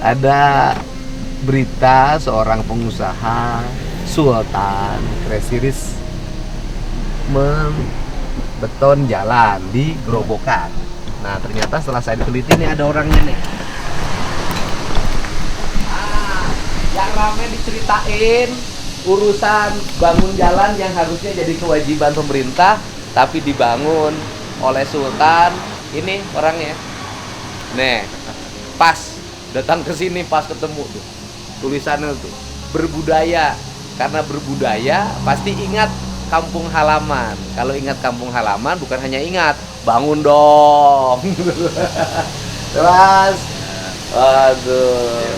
ada berita seorang pengusaha Sultan Kresiris membeton jalan di Gerobokan. Nah, ternyata setelah saya teliti nih ada orangnya nih. Yang rame diceritain urusan bangun jalan yang harusnya jadi kewajiban pemerintah tapi dibangun oleh Sultan. Ini orangnya. Nih, pas datang ke sini pas ketemu tuh tulisannya tuh berbudaya. Karena berbudaya pasti ingat kampung halaman. Kalau ingat kampung halaman bukan hanya ingat bangun dong. Terus aduh.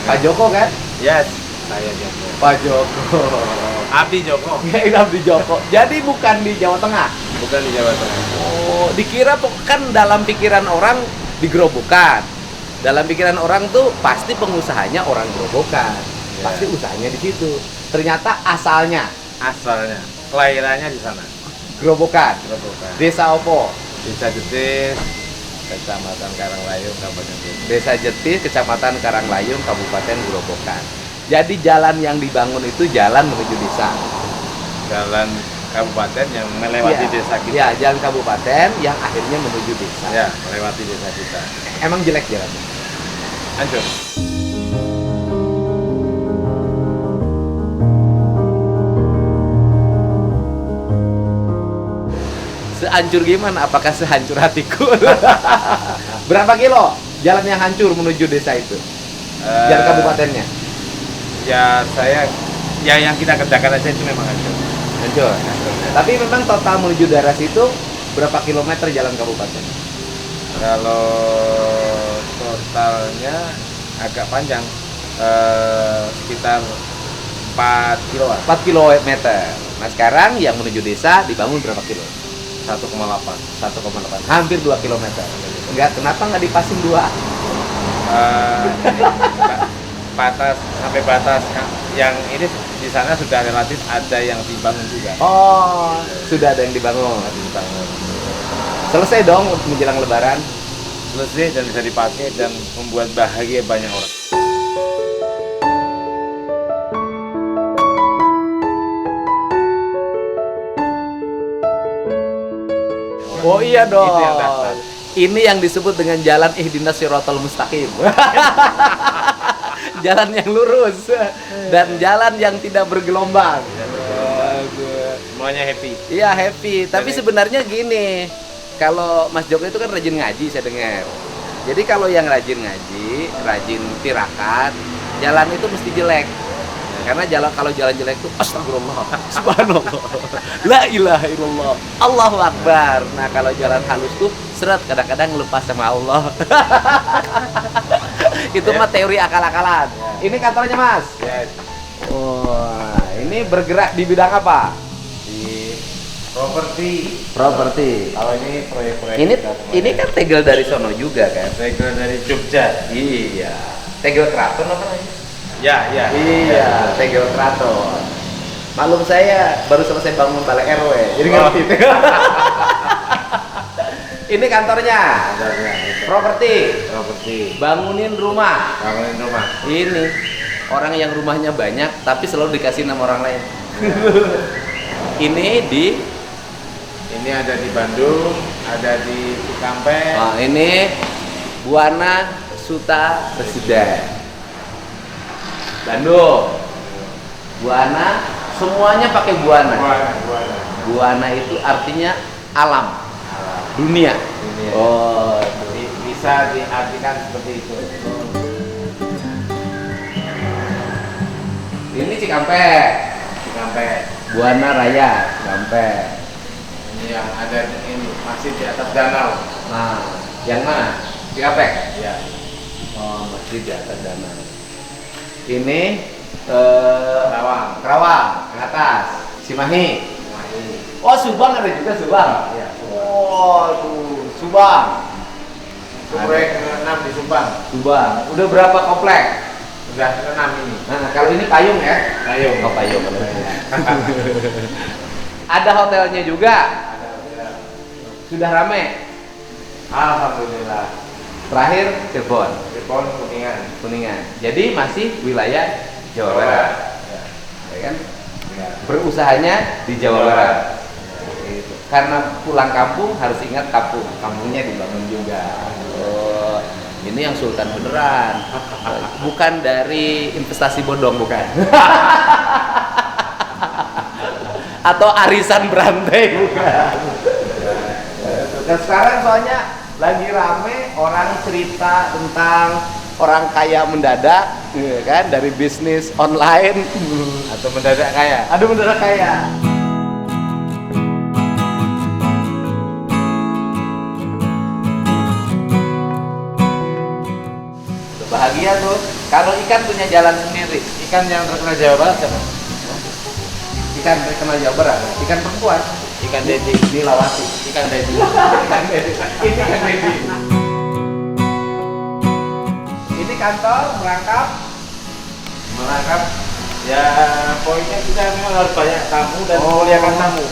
Pak Joko kan? Yes, saya Joko. Pak Joko. Abdi Joko. Abdi Joko. Jadi bukan di Jawa Tengah. Bukan di Jawa Tengah. Oh, dikira kan dalam pikiran orang di Gerobokan. Dalam pikiran orang tuh pasti pengusahanya orang Gerobokan. Ya. Pasti usahanya di situ. Ternyata asalnya kelahirannya di sana. Gerobokan. Gerobokan. Desa opo? Desa Jetis, Kecamatan Karanglayung, Kabupaten Gerobokan. Desa Jetis, Kecamatan Karanglayung, Kabupaten Gerobokan. Jadi jalan yang dibangun itu jalan menuju desa. Jalan kabupaten yang melewati Ya, desa kita. ya, jalan kabupaten yang akhirnya menuju desa. Ya, melewati desa kita. Emang jelek jalannya? Hancur. Sehancur gimana? Apakah sehancur hatiku? Berapa kilo jalan yang hancur menuju desa itu? Jalan kabupatennya? Ya yang kita kerjakan aja itu memang hancur. Hancur. Tapi memang total menuju daerah situ berapa kilometer jalan kabupaten? Kalau totalnya agak panjang, sekitar 4 kiloan. 4 kilometer. Nah sekarang yang menuju desa dibangun berapa kilo? 1,8. 1,8. Hampir 2 kilometer. Kenapa nggak dipasing 2? Batas sampai batas yang ini di sana sudah relatif ada yang dibangun juga. Oh, sudah ada yang dibangun. Selesai dong menjelang Lebaran. Selesai dan bisa dipakai dan membuat bahagia banyak orang. Oh iya dong. Itu yang daftar. Ini yang disebut dengan jalan ihdinas siratal mustaqim. Jalan yang lurus dan jalan yang tidak bergelombang. Semuanya happy. Iya happy. Tapi sebenarnya gini, kalau Mas Joko itu kan rajin ngaji saya dengar. Jadi kalau yang rajin ngaji, rajin tirakat, jalan itu mesti jelek. Karena kalau jalan jelek itu astagfirullah, subhanallah, la ilaha illallah, Allahu akbar. Nah kalau jalan halus tuh seret kadang-kadang lepas sama Allah. Itu mah teori akal-akalan. Ini kantornya Mas. Yes. Wah, ini bergerak di bidang apa? Di properti. Properti. Kalau ini proyek-proyek. Ini kan tegel dari sono juga kan? tegel dari Jogja. Iya. Tegel keraton apa namanya? Ya. Iya, tegel keraton. Maklum saya baru selesai bangun balai RW, jadi ngerti. Ini kantornya. Properti. Bangunin rumah. Ini orang yang rumahnya banyak tapi selalu dikasih nama orang lain. Ini ada di Bandung, ada di Cikampek. Oh, ini Buana Suta Residen. Bandung. Buana, semuanya pakai Buana. Buana itu artinya alam, dunia. Oh, bisa diartikan seperti itu. ini Cikampek. Buana Raya, Cikampek. Ini yang ada ini masih di atas danau. Nah, yang mana? Cikampek. Ya. Oh, masjid di atas danau. Ini Kerawang. Kerawang, ke atas. Cimahi. Oh, Subang ada juga Subang. Iya. Oh, tuh Subang. Itu proyek ke-6 di Subang. Subang. Udah berapa komplek? Sudah ke-6 ini. Nah, kalau ini payung ya? Payung. Oh, payung. Ada hotelnya juga. Sudah rame. Alhamdulillah. terakhir Cirebon, Cirebon, Kuningan. Jadi masih wilayah Jawa Barat, ya kan? Ya. Berusahanya di Jawa Barat. Gitu. Karena pulang kampung harus ingat kampungnya dibangun juga. Oh, ini yang sultan beneran, bukan dari investasi bodong, bukan. Atau arisan berantai, bukan. Dan sekarang soalnya lagi rame orang cerita tentang orang kaya mendadak, ya kan, dari bisnis online Atau mendadak kaya. aduh mendadak kaya. Udah bahagia tuh kalau ikan punya jalan sendiri. Ikan yang terkenal Jawa Barat siapa? Ikan terkenal Jawa Barat, ikan perempuan, Ikan Dedi. Nilawati. Ikan Dedi. Ikan Dedi. Ini ikan Dedi. Ini kantor merangkap. Ya, poinnya kita memang harus banyak tamu dan Oh. memuliakan tamu.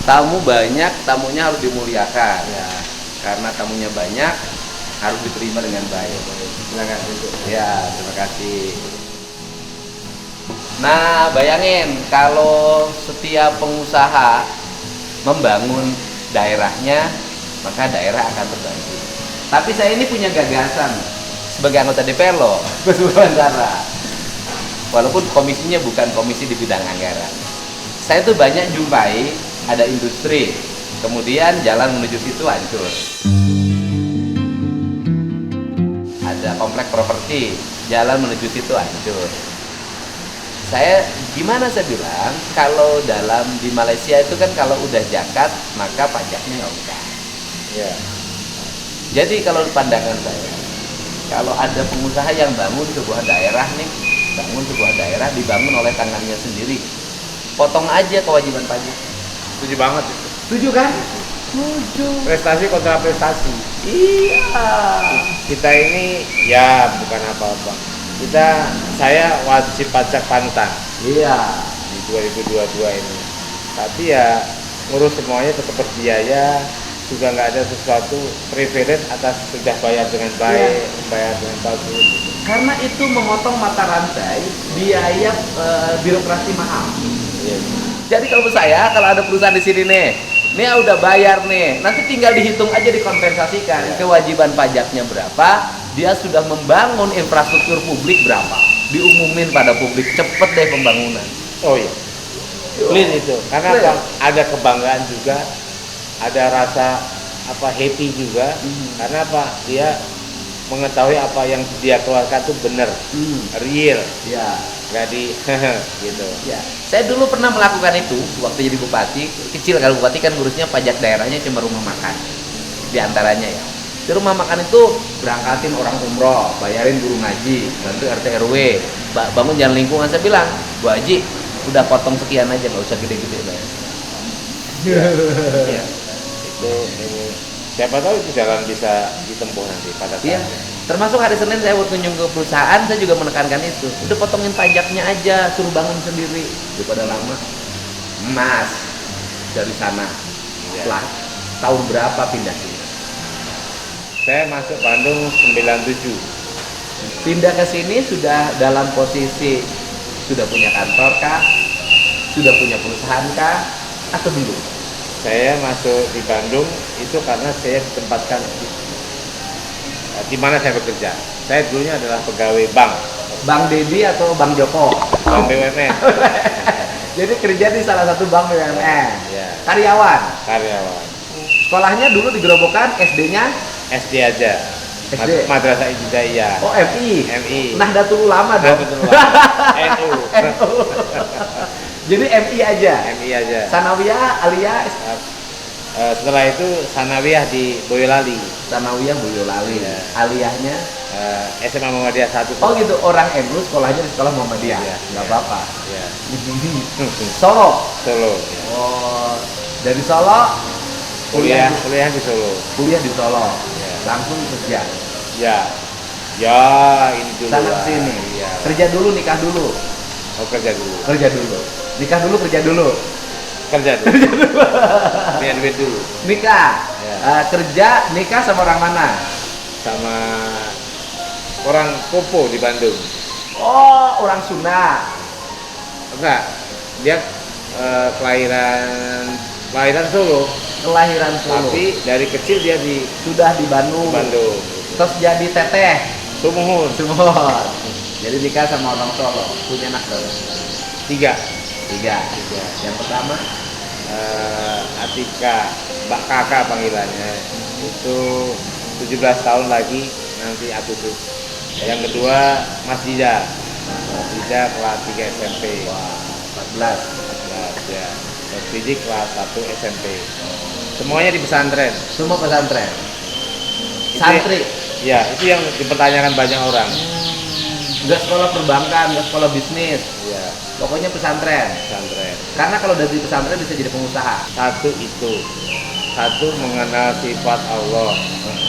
Tamu banyak, tamunya harus dimuliakan. Ya, Karena tamunya banyak, harus diterima dengan baik. silakan duduk. Ya, terima kasih. Nah, bayangin kalau setiap pengusaha membangun daerahnya, maka daerah akan terbantu. Tapi saya ini punya gagasan sebagai anggota DPR loh, Gus Wawancara. Walaupun komisinya bukan komisi di bidang anggaran. Saya tuh banyak jumpai ada industri, kemudian jalan menuju situ hancur. Ada komplek properti, jalan menuju situ hancur. Gimana saya bilang, kalau di Malaysia itu kan kalau udah zakat, maka pajaknya nggak usah. Ya. Jadi kalau pandangan saya, kalau ada pengusaha yang bangun sebuah daerah nih, dibangun oleh tangannya sendiri, potong aja kewajiban pajak. Setuju banget itu. Setuju kan? Setuju. Prestasi kontra prestasi. Iya. Kita ini ya bukan apa-apa. Saya wajib pajak pantang Iya. di 2022 ini. Tapi ya ngurus semuanya tetap berbiaya, juga nggak ada sesuatu privilege atas sudah bayar dengan baik, bayar dengan bagus. Karena itu memotong mata rantai biaya birokrasi mahal. Iya. Jadi kalau menurut saya, kalau ada perusahaan di sini nih udah bayar nih, nanti tinggal dihitung aja, dikompensasikan kewajiban pajaknya berapa, dia sudah membangun infrastruktur publik berapa, diumumin pada publik, cepet deh pembangunan. Oh iya. Clear itu. Karena Clear. apa? Ada kebanggaan juga, ada rasa happy juga. Karena apa? Dia mengetahui apa yang dia keluarkan itu benar, real, Ya. nggak di gitu. Ya, saya dulu pernah melakukan itu waktu jadi bupati. Kecil, kalau bupati kan ngurusnya pajak daerahnya cuma rumah makan, di antaranya ya. Di rumah makan itu berangkatin orang umroh, bayarin guru ngaji, bantu RT RW, bangun jalan lingkungan. Saya bilang, Bu Haji, udah potong sekian aja, nggak usah gede-gede bayar. Ya. Itu ini. Siapa tahu itu jalan bisa ditempuh nanti pada Iya. saatnya. Termasuk hari Senin saya waktu kunjung ke perusahaan, saya juga menekankan itu. Udah potongin pajaknya aja, suruh bangun sendiri daripada lama. Mas dari sana, Iya. setelah tahun berapa pindah sini? Saya masuk Bandung 97. Pindah ke sini sudah dalam posisi sudah punya kantor kah? Sudah punya perusahaan kah? Atau belum? Saya masuk di Bandung itu karena saya ditempatkan di mana saya bekerja. Saya dulunya adalah pegawai bank, Bang Dedi atau Bang Joko? bank BUMN. Jadi kerja di salah satu bank BUMN. Ya, Karyawan. karyawan. Sekolahnya dulu di Gerobokan, SD-nya SD aja. SD. Madrasah Ibtidaiyah. oh MI. MI. Nahdlatul Ulama dong. Nahdlatul Ulama. NU. NU. Jadi MI aja. MI aja. Sanawiyah, Aliyah, Setelah itu sanawiyah di Boyolali. Sanawiyah Boyolali. Iya. Aliyahnya SMA Muhammadiyah 1. oh gitu, orang NU sekolahnya di sekolah Muhammadiyah. Iya, Nggak iya. apa-apa. Ya. Solo. Solo. Oh, dari Solo Kuliah di Solo. kuliah di Solo. Iya. Langsung kerja. Ya. Ya, ini dulu. Sana lah. sini. Iya. Kerja dulu, nikah dulu. Oh, kerja dulu. Kerja dulu. Nikah dulu, kerja dulu. Kerja dulu. Punya duit dulu. Nikah. Iya. Kerja, nikah sama orang mana? sama orang Popo di Bandung. Oh, orang Sunda. Enggak, dia kelahiran Solo, Kelahiran Solo. tapi dari kecil dia di Sudah di Bandung. Bandung. Terus jadi teteh. Sumuhun. Semua. Jadi nikah sama orang Solo. Punya anak berapa? 3. Tiga. Yang pertama Atika, Mbak Kakak panggilannya. Itu 17 tahun lagi nanti Agustus. Yang kedua Mas Dida. Mas Dida kelas 3 SMP. wah, 14. 14 ya. Mas Didi kelas 1 SMP. Semuanya di pesantren. Semua pesantren. Itu Santri. Ya, itu yang dipertanyakan banyak orang. Enggak sekolah perbankan, enggak sekolah bisnis. Ya, Pokoknya pesantren. pesantren. Karena kalau dari pesantren bisa jadi pengusaha. Satu mengenal sifat Allah,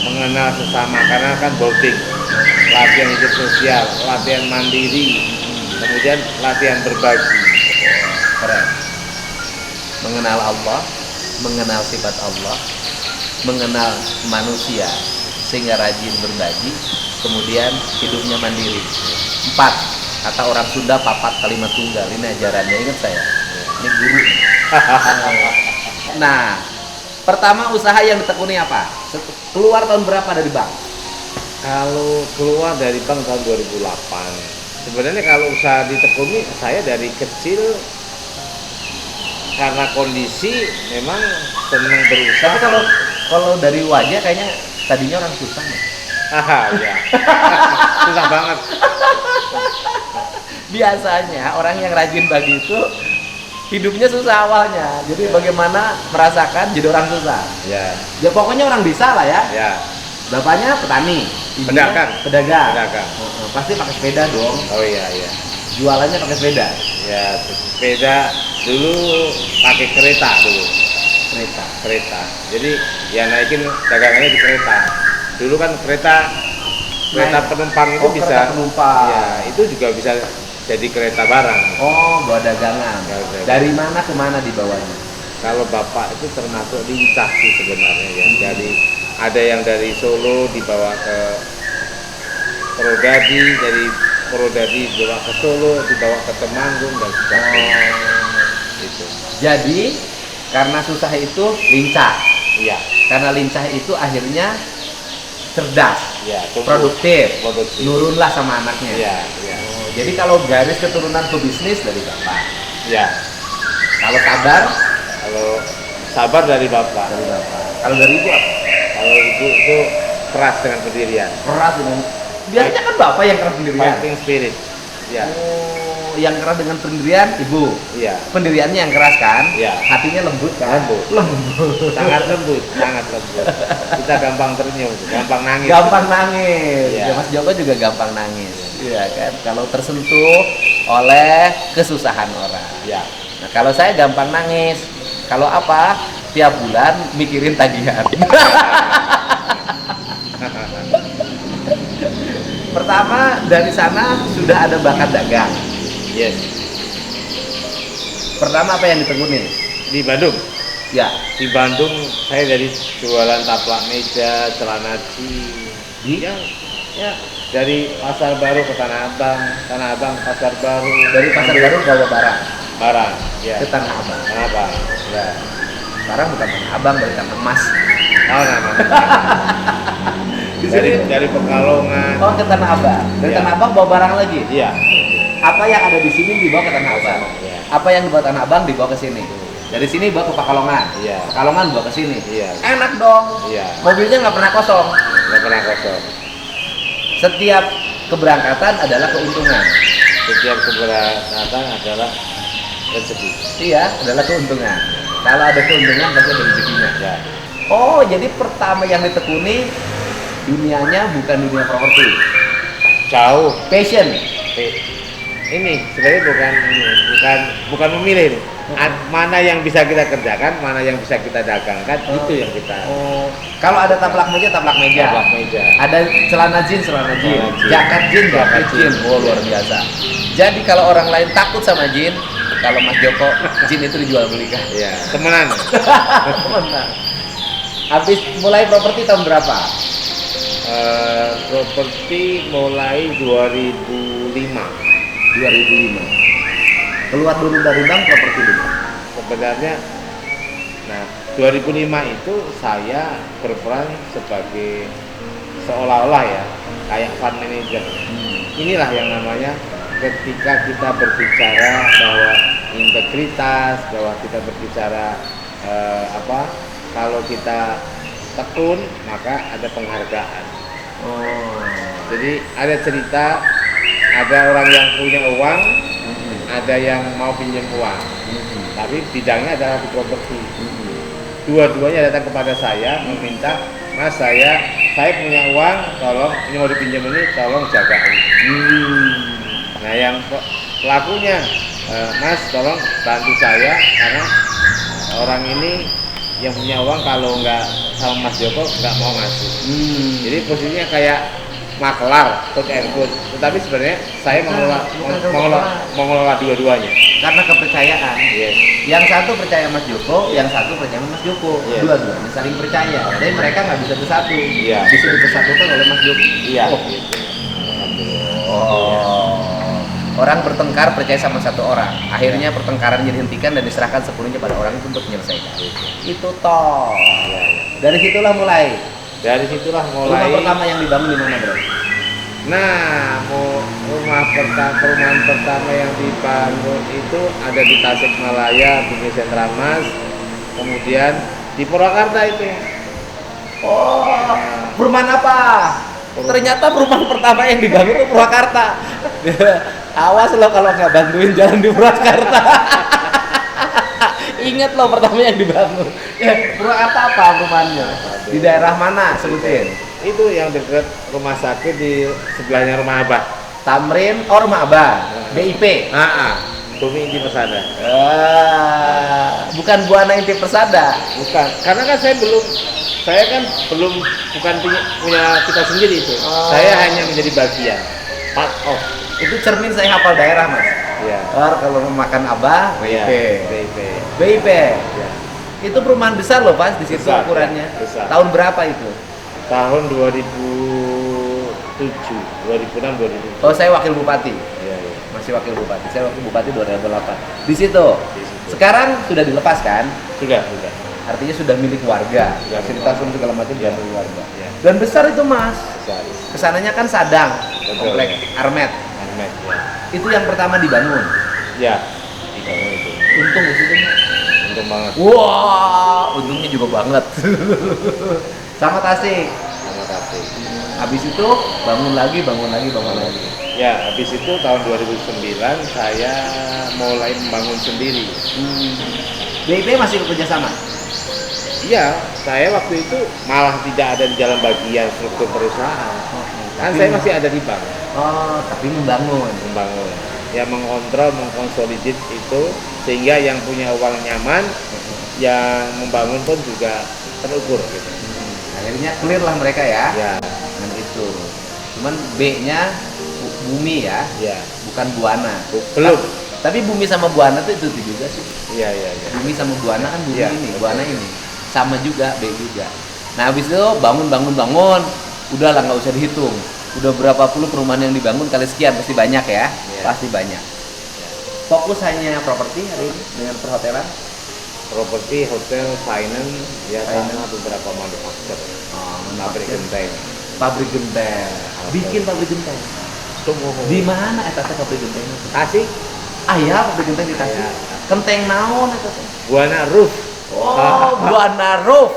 mengenal sesama, karena kan bonding, latihan hidup sosial, latihan mandiri, kemudian latihan berbagi. Keren. Mengenal Allah, mengenal sifat Allah, mengenal manusia sehingga rajin berbagi, kemudian hidupnya mandiri. 4. Kata orang Sunda, papat kalimat tunggal. Ini ajarannya, ingat saya. Ini guru. Nah, pertama usaha yang ditekuni apa? Keluar tahun berapa dari bank? Kalau keluar dari bank tahun 2008, sebenarnya kalau usaha ditekuni saya dari kecil karena kondisi memang senang berusaha. Tapi kalau dari wajah kayaknya tadinya orang susah ya. Ya. Susah banget. Biasanya orang yang rajin bagi itu hidupnya susah awalnya. Jadi bagaimana merasakan jadi orang susah? Ya, Ya pokoknya orang bisa lah ya. ya. Bapaknya petani, ibunya Pedagang. Pasti pakai sepeda dong. Oh iya, iya. Jualannya pakai sepeda. Ya, sepeda dulu pakai kereta dulu. Kereta. Jadi ya naikin dagangannya di kereta. Dulu kan kereta Naik. penumpang itu Oh, bisa. kereta penumpang. Ya, itu juga bisa jadi kereta barang. Oh, bawa dagangan. Dagangan. Dari mana ke mana dibawanya? Kalau bapak itu termasuk lincah sih sebenarnya ya. Jadi ada yang dari Solo dibawa ke Purwodadi, dari Purwodadi dibawa ke Solo, dibawa ke Temanggung dan sebagainya. Itu. Jadi karena susah itu lincah. Iya, Karena lincah itu akhirnya cerdas, iya. produktif, Produktif. nurunlah sama anaknya. Iya, iya. Oh, jadi kalau garis keturunan pebisnis dari bapak, Iya. kalau sabar Kalau sabar dari bapak. dari bapak, kalau dari ibu apa? Kalau ibu itu keras dengan pendirian. Keras dengan, biasanya kan bapak yang keras pendirian. Fighting spirit. Iya. Oh, yang keras dengan pendirian ibu. Iya. Pendiriannya yang keras kan? Iya. Hatinya lembut kan? Lembut. Sangat lembut. Kita gampang tersenyum, gampang nangis. Gampang nangis. Iya. Ya, Mas Joko juga gampang nangis. Iya kan? Kalau tersentuh oleh kesusahan orang. Iya. Nah, kalau saya gampang nangis. Kalau apa? Tiap bulan mikirin tagihan. Pertama, dari sana sudah ada bakat dagang. Yes. Pertama apa yang ditekuni? Di Bandung. Ya, Di Bandung saya dari jualan taplak meja, celana jeans. di Ya, dari Pasar Baru ke Tanah Abang, Pasar Baru. dari Pasar Baru bawa barang Ya. ke Tanah Abang. Tanah Abang. Ya. Sekarang bukan Tanah Abang, dari Tanah Emas. Oh, namanya. Di sini- dari Pekalongan. Oh, ke Tanah Abang. Dari Iya. Tanah Abang bawa barang lagi. Iya. Apa yang ada di sini dibawa ke Tanah Abang. Iya. Apa yang dibawa Tanah Abang dibawa ke sini. Dari sini bawa ke Pekalongan. Iya. Pekalongan bawa ke sini. Iya. Enak dong. Iya. Mobilnya nggak pernah kosong. Nggak pernah kosong. Setiap keberangkatan adalah keuntungan. Setiap keberangkatan adalah rezeki. Iya, adalah keuntungan. Kalau ada keuntungan pasti ada rezekinya. Ya. Oh, jadi pertama yang ditekuni dunianya bukan dunia properti. Jauh. Passion. Ini sebenarnya bukan memilih nih. Mana yang bisa kita kerjakan, mana yang bisa kita dagangkan, itu yang kita. Oh, kalau ada taplak meja, taplak meja. Taplak meja. Ada celana jeans, Celana jeans. jaket jeans, Jaket jaket jeans. jeans. Oh, luar biasa. Jadi kalau orang lain takut sama jeans, kalau Mas Joko jeans itu dijual belikan. Iya, temenan. Benar. Habis mulai properti tahun berapa? Properti mulai 2005. 2005. Keluar dulu dari bank properti dulu. Sebenarnya, nah 2005 itu saya berperan sebagai seolah-olah ya kayak fund manager. Inilah yang namanya ketika kita berbicara bahwa integritas, bahwa kita berbicara kalau kita tekun maka ada penghargaan. Jadi ada cerita, ada orang yang punya uang, ada yang mau pinjam uang, tapi bidangnya adalah di properti. Dua-duanya datang kepada saya meminta, Mas, saya punya uang, tolong ini mau dipinjam ini, tolong jagain. Nah yang pelakunya, Mas tolong bantu saya karena orang ini yang punya uang kalau nggak sama Mas Joko nggak mau ngasih. Jadi posisinya kayak maklar, quote and quote. Tetapi sebenarnya saya mengelola dua-duanya. Karena kepercayaan. Yes. Yang satu percaya Mas Joko, yang satu percaya Mas Joko. Yes. Dua-duanya saling percaya. Jadi mereka nggak bisa bersatu. Iya. Bisa dipersatukan oleh Mas Joko. Iya. Orang bertengkar percaya sama satu orang. Akhirnya pertengkaran dihentikan dan diserahkan sepenuhnya pada orang itu untuk menyelesaikan. Itu toh. Dari situlah mulai. Rumah pertama yang dibangun di mana, Bro? Nah, perumahan pertama yang dibangun itu ada di Tasikmalaya, Bumi Sentra Mas, kemudian di Purwakarta itu. Perumahan apa? Ternyata perumahan pertama yang dibangun itu Purwakarta. Awas lo kalau nggak bantuin jalan di Purwakarta. Ingat lo pertama yang dibangun. Purwakarta apa perumahannya? Di daerah mana? Sebutin. Itu yang dekat rumah sakit di sebelahnya rumah Abah. Tamrin, rumah Abah. BIP. Bumi Inti Persada. Bukan Buana Inti Persada. Bukan, karena kan saya kan belum bukan punya kita sendiri itu. Saya hanya menjadi bagian, part of. Itu cermin saya hafal daerah, Mas. Iya. Kalau mau makan Abah, BIP. BIP. Ya. Itu perumahan besar loh, Pas, di situ Besar, ukurannya. ya, besar. Tahun berapa itu? Tahun 2007, 2006, 2007. Oh, saya wakil bupati. Iya. Masih wakil bupati. Saya wakil bupati 2008. Di situ. Sekarang sudah dilepas kan? Sudah. Artinya sudah milik warga. Sudah Fasilitas milik segala macam Ya. milik warga. Ya. Dan besar itu, Mas. Besar. Kesananya kan Sadang, Betul. komplek Armet. Ahmed, ya. Itu yang pertama dibangun. Ya, dibangun itu. Untung di situ. Untung banget. Wah, untungnya juga banget. Sama Tasik. Sama kasih. Habis itu bangun lagi. Ya, habis itu tahun 2009 saya mulai membangun sendiri. BIP masih bekerja sama. Iya, saya waktu itu malah tidak ada di dalam bagian struktur perusahaan. Kan saya masih ada di bank. Tapi membangun. Ya, mengontrol, mengkonsolidat itu sehingga yang punya uang nyaman, yang membangun pun juga terukur gitu. Akhirnya clear lah mereka ya. Ya. Dengan itu. Cuman B-nya Bumi ya. Ya. Bukan Buana. Belum. Tapi Bumi sama Buana itu juga sih. Iya. Bumi sama Buana kan Bumi Ya, ini, betul. Buana ini. Sama juga, B juga. Nah, habis itu bangun. Udahlah, nggak usah dihitung. Udah berapa puluh perumahan yang dibangun kali sekian, pasti banyak ya. Pasti banyak. Fokus hanya properti hari ini dengan perhotelan. Properti, hotel, finance, ya sama beberapa manufaktur. Pabrik genteng. Bikin pabrik genteng. Di mana etasnya pabrik genteng? Tasik. Ya, pabrik genteng di Tasik. Ya. Kenteng naon etasnya? Buana Roof. Buana Roof.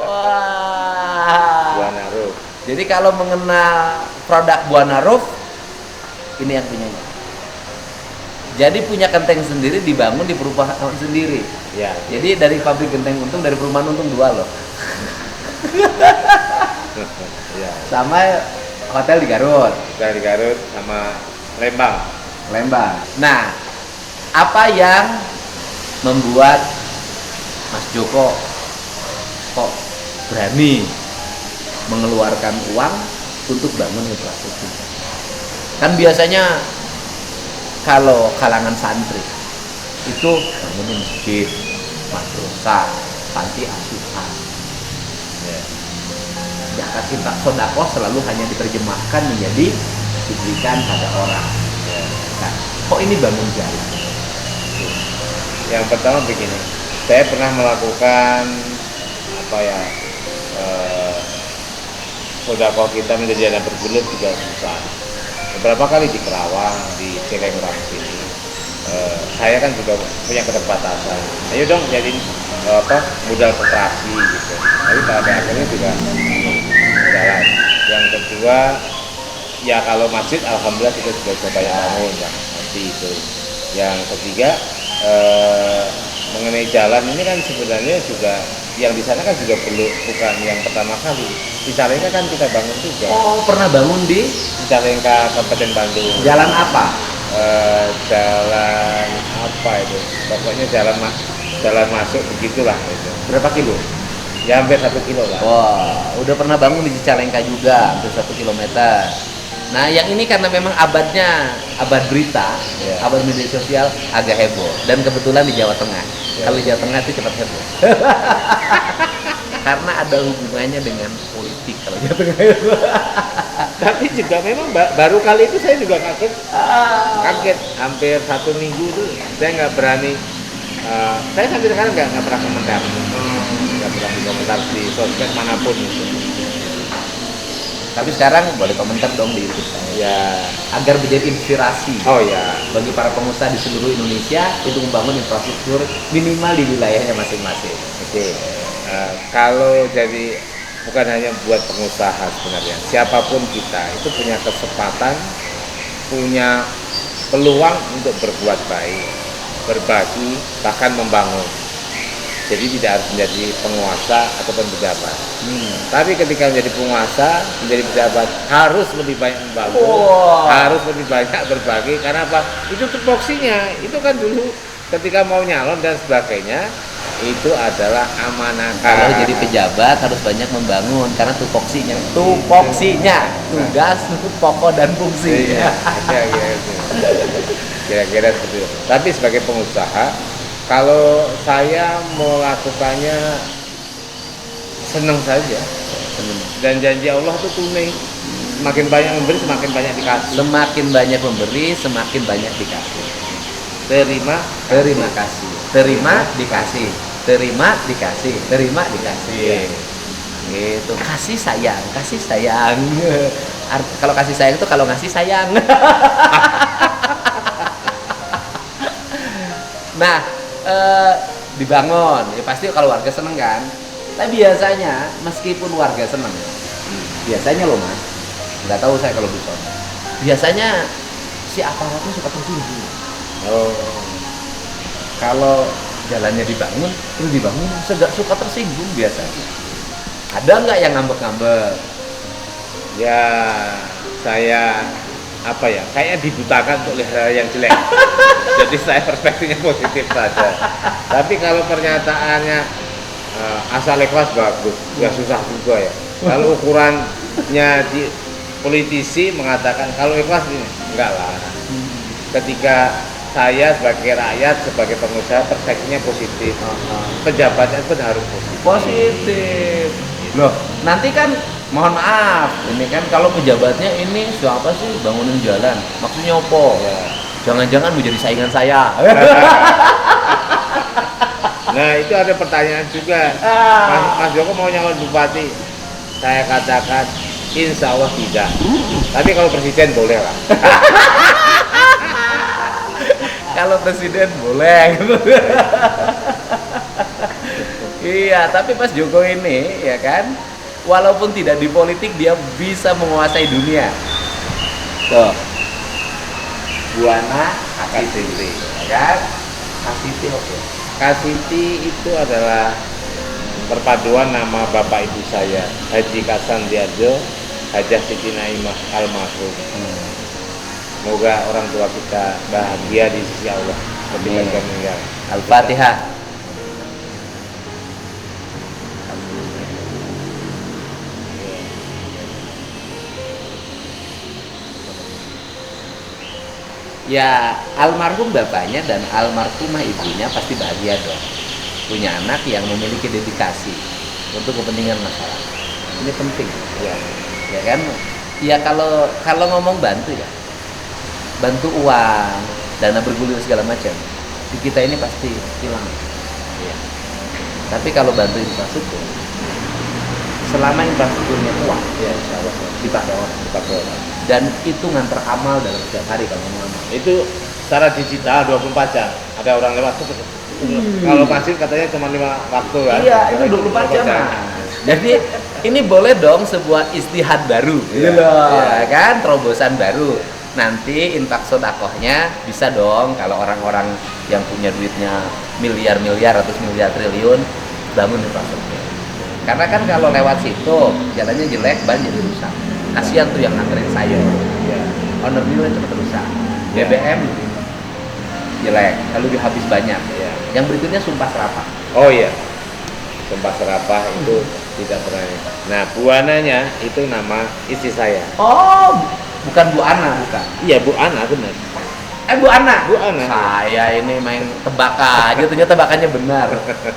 Wah. Buana Roof. Jadi kalau mengenal produk Buana Roof, ini yang punyanya. Jadi punya kenteng sendiri dibangun di perumahan sendiri. Ya. Jadi dari pabrik genteng untung, dari perumahan untung 2 loh. Ya. Sama hotel di Garut. Dari Garut sama Lembang. Nah, apa yang membuat Mas Joko kok berani mengeluarkan uang untuk bangun infrastruktur? Kan biasanya kalau kalangan santri itu bangunin masjid, madrasah, panti asuhan, zakat infak sodakoh selalu hanya diterjemahkan menjadi diberikan pada orang. Nah, kok ini bangun jalan? Yang pertama begini, saya pernah melakukan apa ya, sodakoh kita menjadi dana bergulir juga susah. Beberapa kali di Kerawang, di Cilengrang sini, saya kan juga punya keterbatasan. Ayo dong jadi modal koperasi gitu. Tapi pada akhirnya juga jalan. Yang kedua, ya kalau masjid alhamdulillah kita sudah coba bangun ya, nanti itu. Yang ketiga, mengenai jalan ini kan sebenarnya juga yang di sana kan juga bukan yang pertama kali. Di Cicalengka kan kita bangun juga. Oh, pernah bangun di Cicalengka Kabupaten Bandung. jalan apa? Jalan apa itu? Pokoknya jalan masuk begitulah itu. Berapa kilo? Ya hampir 1 kilo lah. Wah, udah pernah bangun di Cicalengka juga, hampir 1 kilometer. Nah, yang ini karena memang abad berita, Ya. abad media sosial agak heboh. Dan kebetulan di Jawa Tengah. Ya. Kalau di Jawa Tengah itu cepat heboh. Karena ada hubungannya dengan politik kalau Jawa Tengah itu. Tapi juga memang baru kali itu saya juga kaget hampir 1 minggu itu saya nggak berani. Saya sampai sekarang nggak pernah komentar, nggak pernah komentar di sosmed manapun itu. Tapi sekarang boleh komentar dong di YouTube saya. Ya, Agar menjadi inspirasi oh ya, bagi para pengusaha di seluruh Indonesia untuk membangun infrastruktur minimal di wilayahnya masing-masing. oke. Kalau jadi bukan hanya buat pengusaha sebenarnya, siapapun kita itu punya kesempatan, punya peluang untuk berbuat baik, berbagi, bahkan membangun. Jadi tidak harus menjadi penguasa ataupun pejabat. Tapi ketika menjadi penguasa, menjadi pejabat harus lebih banyak membangun, Wow. harus lebih banyak berbagi. Karena apa? Itu tupoksinya. Itu kan dulu ketika mau nyalon dan sebagainya, itu adalah amanah. Kalau jadi pejabat harus banyak membangun karena tupoksinya, tugas pokok dan fungsi. Iya, kira-kira seperti itu. Tapi sebagai pengusaha, kalau saya melakukannya senang saja, dan janji Allah itu tunai. Semakin banyak memberi, semakin banyak dikasih. Semakin banyak memberi, semakin banyak dikasih. Terima, Terima kasih. Terima dikasih. Terima dikasih. Terima dikasih. Iya. Gitu. Kasih sayang, kasih sayang. Kalau kasih sayang itu kalau ngasih sayang. Nah, dibangun, ya pasti kalau warga seneng kan. Tapi biasanya meskipun warga seneng, biasanya loh mas, nggak tahu saya kalau di sana. Biasanya si aparatnya suka tersinggung. Oh, Kalau jalannya dibangun, terus dibangun, suka tersinggung biasanya. Ada nggak yang ngambek-ngambek? ya saya apa ya? Kayak dibutakan untuk lihat hal yang jelek. Jadi saya perspektifnya positif saja. Tapi kalau pernyataannya asal ikhlas bagus, nggak susah juga ya. Kalau ukurannya di politisi mengatakan kalau ikhlas ini enggak lah. Ketika saya sebagai rakyat, sebagai pengusaha perspektifnya positif, pejabatnya pun harus positif. Positif. Loh, nanti kan mohon maaf, ini kan kalau pejabatnya ini siapa sih bangunin jalan? Maksudnya apa? Ya. Jangan-jangan mau jadi saingan saya. Nah itu ada pertanyaan juga. Mas Joko mau nyalon bupati, saya katakan insya Allah tidak. Tapi kalau presiden boleh lah. Kalau presiden boleh. Iya, tapi Mas Joko ini ya kan, walaupun tidak di politik dia bisa menguasai dunia. Tuh. Buana Kasiti, ya kan? Kasiti oke. Kasiti itu adalah perpaduan nama bapak ibu saya, Haji Kasan Diarjo, Hajah Siti Naimah almarhum. Semoga orang tua kita bahagia di sisi Allah ketika Amin. kita meninggal. Al-Fatihah. Ya, almarhum bapaknya dan almarhumah ibunya pasti bahagia dong. Punya anak yang memiliki dedikasi untuk kepentingan masyarakat. Ini penting. Ya. Ya kan? Ya kalau ngomong bantu ya. Bantu uang, dana bergulir segala macam. Di kita ini pasti hilang. Iya. Tapi kalau bantu infrastruktur, selama infrastrukturnya kuat, Ya, insya Allah. dipakai orang. Dipakai orang. Dan itu nganter amal dalam setiap hari kalau ngomong amal. Itu secara digital 24 jam. Ada orang lewat tuh. Kalau masjid katanya cuma 5 waktu kan. Iya, itu 24 jam. Mas. Jadi ini boleh dong sebuah istihad baru, gitu Iya, loh, iya. kan? Terobosan baru. Nanti infak sodakohnya bisa dong kalau orang-orang yang punya duitnya miliar-miliar, ratus miliar triliun bangun infrastruktur. Karena kan kalau lewat situ jalannya jelek, ban jadi rusak. Kasihan tuh yang nganterin sayur. Iya. Owner dealer cepet rusak. Iya. BBM jelek, lalu habis banyak. Iya. Yang berikutnya sumpah serapah. Oh iya. Sumpah serapah itu tidak pernah. Nah, Bu Ananya itu nama istri saya. Oh, bukan Bu Ana, bukan. Iya, Bu Ana benar. Bu Ana. Bu Ana. Saya ini main tebak aja, ternyata tebakannya benar.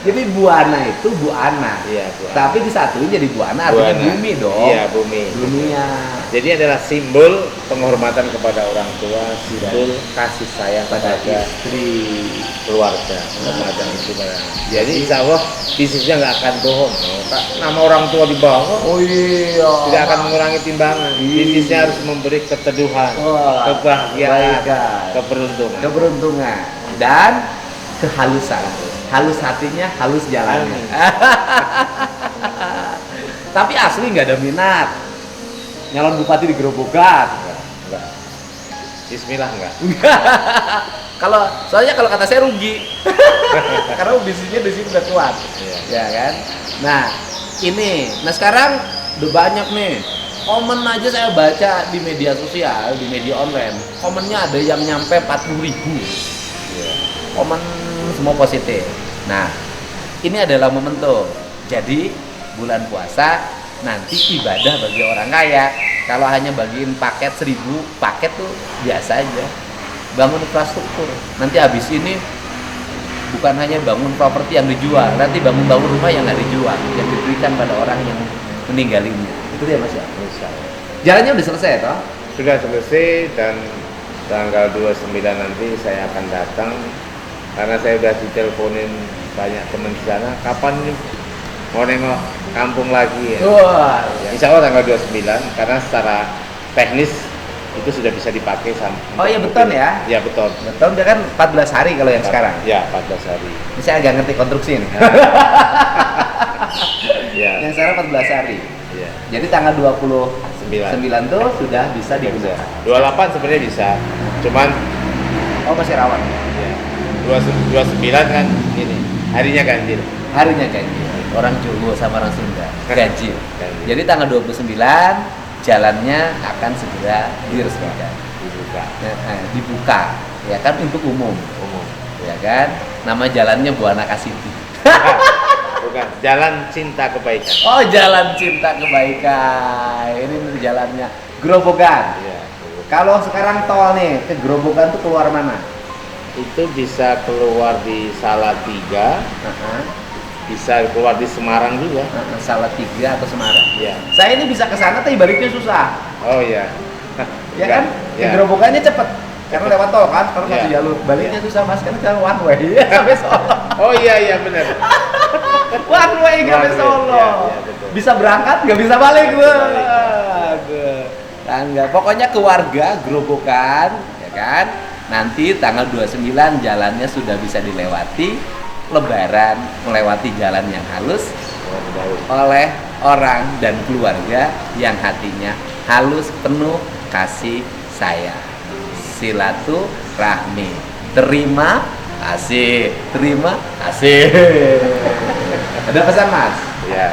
Jadi Bu Ana itu Bu Ana. Iya, Bu Ana. Tapi disatuin jadi Bu Ana Bu artinya Ana. bumi dong. Iya, bumi. Dunia. Jadi adalah simbol penghormatan kepada orang tua, simbol kasih sayang Pada kepada istri. keluarga, kepada istri. Jadi insya Allah bisnisnya nggak akan bohong. Pak, nama orang tua di bawah Oh iya. tidak akan mengurangi timbangan. Iya. Bisnisnya harus memberi keteduhan, Wah, kebahagiaan, kebaikan. keberuntungan. Keberuntungan dan kehalusan. Halus hatinya, halus jalannya. Amin. Tapi asli nggak ada minat. Nyalon bupati di Grobogan. Enggak. Bismillah enggak. Soalnya kalau kata saya rugi. Karena bisnisnya di sini udah kuat. Iya. Ya kan? Nah, nah sekarang udah banyak nih. Komen aja saya baca di media sosial, di media online. Komennya ada yang nyampe 40.000. Iya. Komen semua positif. Nah, ini adalah momentum. Jadi bulan puasa nanti ibadah bagi orang kaya. Kalau hanya bagiin paket 1.000 paket tuh biasa aja. Bangun infrastruktur. Nanti habis ini bukan hanya bangun properti yang dijual, nanti bangun rumah yang nggak dijual, yang diberikan pada orang yang meninggalinnya. Itu dia Mas ya. Insya Allah. Jalannya udah selesai toh? Sudah selesai dan tanggal 29 nanti saya akan datang karena saya udah diteleponin banyak teman di sana. Kapan nih mau nengok kampung lagi ya? Wah. Insya Allah tanggal 29 karena secara teknis itu sudah bisa dipakai sama. Oh iya beton ya? Ya beton. Beton dia kan 14 hari kalau yang sekarang. Ya 14 hari. Ini saya agak ngerti konstruksi nih. Ya. Yang sekarang 14 hari. Ya. Jadi tanggal 29 tuh sudah bisa Bisa. digunakan. 28 sebenarnya bisa. Cuman Oh masih rawan. ya 29 kan ini harinya ganjil. Harinya ganjil. Orang Jawa sama orang Sunda ganjil. Ganjil. Jadi tanggal 29 jalannya akan segera diresmikan. Dibuka ya kan untuk umum ya kan, nama jalannya Buana Kasiti. Bukan, jalan cinta kebaikan. Oh jalan cinta kebaikan, ini jalannya Grobogan. Iya. Kalau sekarang tol nih ke Grobogan tuh keluar mana? Itu bisa keluar di Salatiga, bisa keluar di Semarang juga. Salatiga atau Semarang. Iya. Saya ini bisa ke sana tapi baliknya susah. Oh iya. Ya kan? Ke Ya. Grobogannya cepet. Karena lewat tol kan, kalau Ya. satu jalur. Baliknya Ya. susah Mas, karena jalan one way sampai Solo. Oh iya benar. One way sampai One way. Solo. Ya, betul. Bisa berangkat, nggak bisa balik. Nggak bisa balik. Aduh. Tangga. Pokoknya ke warga Grobogan, ya kan? Nanti tanggal 29 jalannya sudah bisa dilewati. Lebaran melewati jalan yang halus oleh orang dan keluarga yang hatinya halus, penuh kasih sayang. Silaturahmi. Terima kasih. Terima kasih. Ada pesan Mas? Ya.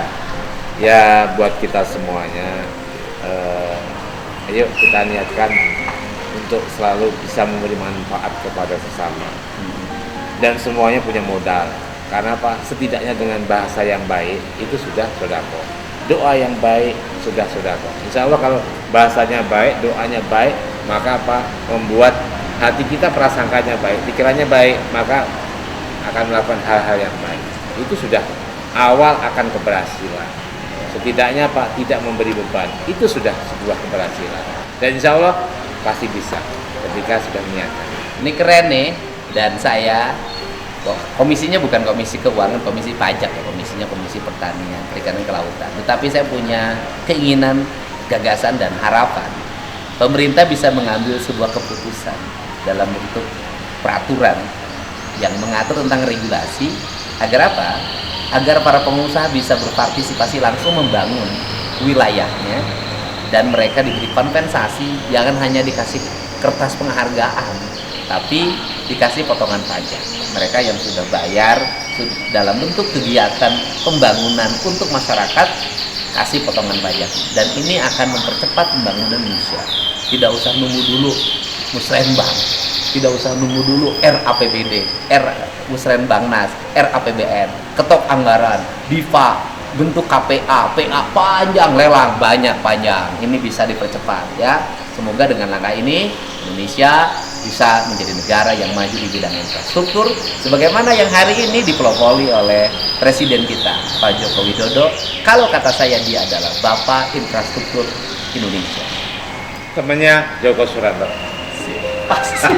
Ya buat kita semuanya ayo kita niatkan untuk selalu bisa memberi manfaat kepada sesama. Dan semuanya punya modal. Karena apa? Setidaknya dengan bahasa yang baik itu sudah sedekah. Doa yang baik sudah sedekah. Insya Allah kalau bahasanya baik, doanya baik, maka apa? Membuat hati kita prasangkanya baik, pikirannya baik, maka akan melakukan hal-hal yang baik. Itu sudah awal akan keberhasilan. setidaknya Pak tidak memberi beban, itu sudah sebuah keberhasilan. Dan insya Allah pasti bisa ketika sudah niatkan. Ini keren nih, dan saya komisinya bukan komisi keuangan, komisi pajak ya, komisinya komisi pertanian, perikanan kelautan. Tetapi saya punya keinginan, gagasan dan harapan pemerintah bisa mengambil sebuah keputusan dalam bentuk peraturan yang mengatur tentang regulasi agar apa? Agar para pengusaha bisa berpartisipasi langsung membangun wilayahnya dan mereka diberi kompensasi, jangan hanya dikasih kertas penghargaan, tapi dikasih potongan pajak. Mereka yang sudah bayar dalam bentuk kegiatan pembangunan untuk masyarakat, kasih potongan pajak. Dan ini akan mempercepat pembangunan Indonesia. Tidak usah nunggu dulu Musrenbang, tidak usah nunggu dulu RAPBD, Musrenbangnas, RAPBN, ketok anggaran, DIFA, bentuk KPA, PA panjang, lelang banyak panjang. Ini bisa dipercepat ya. Semoga dengan langkah ini Indonesia bisa menjadi negara yang maju di bidang infrastruktur sebagaimana yang hari ini dipelopori oleh Presiden kita, Pak Joko Widodo. Kalau kata saya, dia adalah Bapak Infrastruktur Indonesia. Temannya Joko Suranto. Pasti.